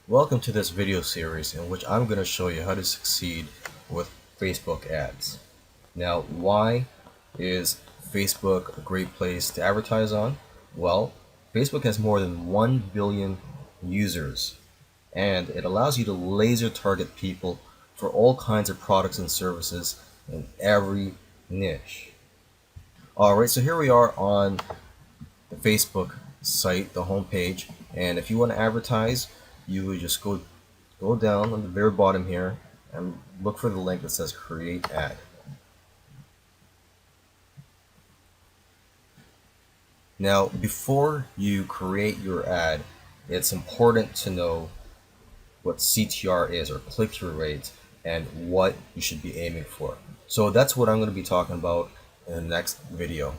Welcome to this video series in which I'm going to show you how to succeed with Facebook ads. Now, why is Facebook a great place to advertise on? Well, Facebook has more than 1 billion users, and it allows you to laser target people for all kinds of products and services in every niche. Alright, so here we are on the Facebook site, the home page, and if you want to advertise, you would just go down on the very bottom here and look for the link that says create ad. Now, before you create your ad, it's important to know what CTR is, or click-through rate, and what you should be aiming for. So that's what I'm going to be talking about in the next video.